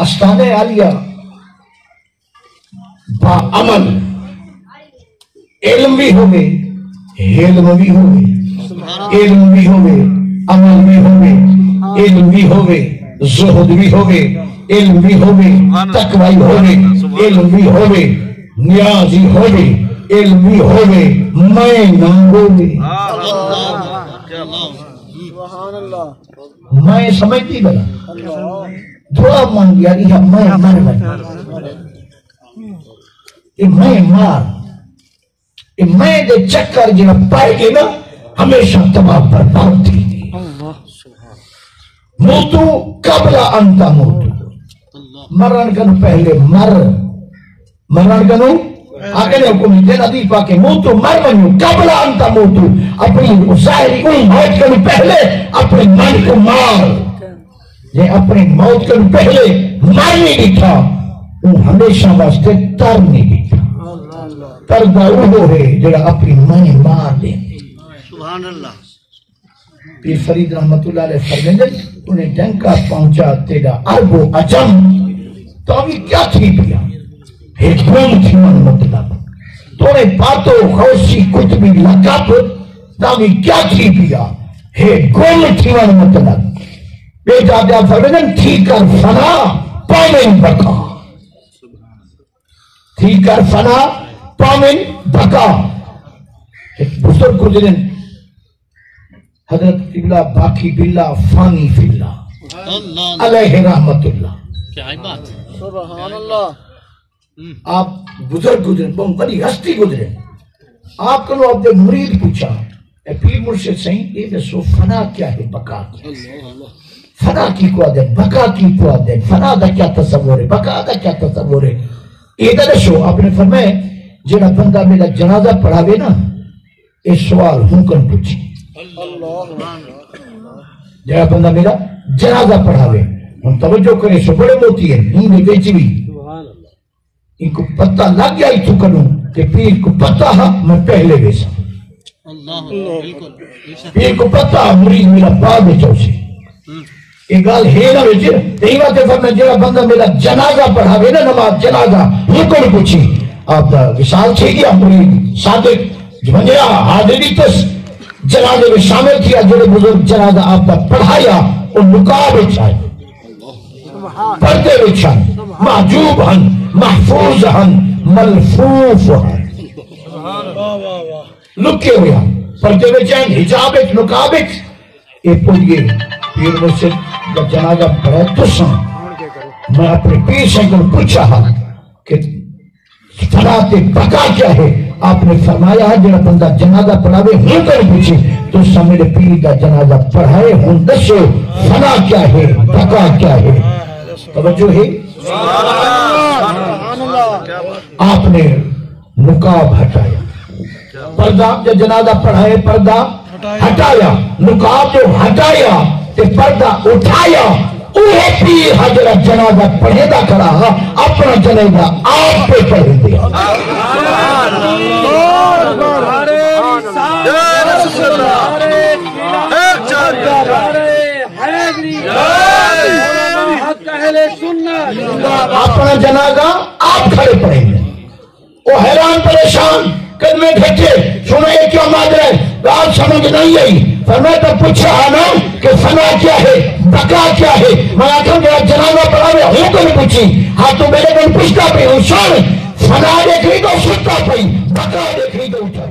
आस्ताने आलिया बा अमल इल्म भी होवे, हिल्म भी होवे, इल्म भी होवे, अमल भी होवे, इल्म भी होवे, ज़ुहद भी होवे, इल्म भी होवे, तकवा भी होवे, इल्म भी होवे, नियाज़ भी होवे, इल्म भी होवे, मैं ना होवे। मैं समझती बना दुआ मांग यार यह मैं मर बना मैं मार मैं दे चक्कर जिना पाएगी ना हमेशा तबाह बर्बाद थी। मोतू कबला अंता मोतू मरण कनु पहले मरण कनु आगे ने हुक्म दिया नदी पाके मोतू मर बनू कबला अंता मोतू अपनी ज़ाहिरी उन मौत कनु पहले अपने मन को मार जे अपनी मौत कनु पहले मर नहीं दिखा वो हमेशा वास्ते तर नहीं दिखा तरदा वो है जरा अपनी मन मार दे। सुभान अल्लाह। पीर फरीद रहमतुल्लाह अलैह फरमाते उन्हें डंका पहुंचा तेरा अरबो अजम तो अभी क्या थी पिया हे कौन थी मन मतलब तोरे बातों खौसी कुतबी लकाप तावी क्या थी पिया हे कौन थी मन मतलब बेटा क्या फरमाते थी कर फना पावन बका थी कर फना पावन बका। एक बुजुर्ग गुजरे हजरत किबला बाकी बिल्ला फानी फिल्ला अलैहि रहमतुल्लाह। क्या बात है सुभान अल्लाह। आप बुजुर्ग गुजरे बहुत बड़ी हस्ती गुजरे आप कलो अपने मुरीद पूछा पीर मुर्शिद सही ये दसो फना क्या है बका क्या फना की को आदत बका की को आदत फना का क्या तस्वुर है बका का क्या तस्वुर है ये दसो आपने फरमाया जेड़ा बंदा मेरा जनाजा पढ़ावे ना ये सवाल हूं कन पूछी जरा बंदा मेरा जनाजा पढ़ावे हम तवज्जो करे सो बड़े मोती है नींद बेची भी इनको पता लग गया इतु करूं कि पीर को पता है मैं पहले बेसा पीर को पता मुरीद मेरा बाद चौसे एक गाल है ना बेचे यही बात है मैं जरा बंदा मेरा जनाजा पढ़ावे ना नमाज जनाजा हूं कन पूछी आप विशाल छे गया मुरीद सादिक जमनिया हाजिरी तस जनाजे में शामिल किया जो बुजुर्ग जनाजा आपका पढ़ाया और मुकाब बिछाए पर्दे बिछाए महजूब हन महफूज हन मलफूफ हन लुके हुए हन पर्दे बिछाए हिजाब एक मुकाब एक ये पूछिए पीर मुझसे जब जनाजा पढ़ा तो मैं अपने पीर से पूछा कि फराते बका क्या है आपने फरमाया है जरा बंदा जनाजा पढ़ावे हूं कर पूछे तो मेरे पीर का जनाजा पढ़ाए हूं दसो फना क्या है बका क्या है तवज्जो है आपने मुकाब हटाया पर्दा जब जनाजा पढ़ाए पर्दा हटाया मुकाब जो हटाया तो पर्दा उठाया उहे पीर हजरत जनाजा पढ़ेगा खड़ा अपना जनाजा आप पे पढ़ दिया। अपना जनाजा आप खड़े पढ़ेंगे वो हैरान परेशान कदमे ठटे सुनो ये क्यों मांग रहे बात समझ नहीं आई पर मैं तो पूछा है ना कि फना क्या है बका क्या है मैं आखिर मेरा जनाजा पढ़ावे हूं को नहीं पूछी हाँ तो मेरे को पूछता पे हूं सुन फना देख रही तो सुनता पे बका देख रही तो उठा